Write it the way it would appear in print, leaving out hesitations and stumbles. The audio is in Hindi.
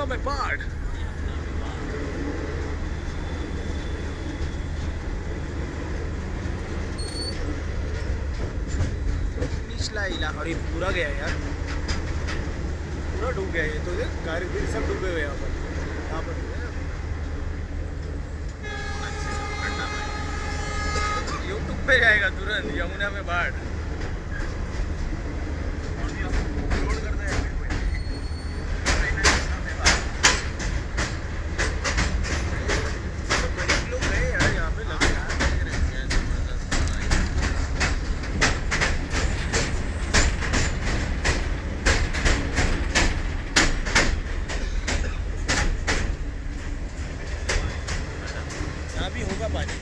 में बाढ़। निचला इलाका, और ये पूरा गया यार, पूरा डूब गया ये तो, घर भी सब डूबे हुए यहाँ पर यूट्यूब पे जाएगा तुरंत, यमुना में बाढ़। यहाँ भी होगा पानी।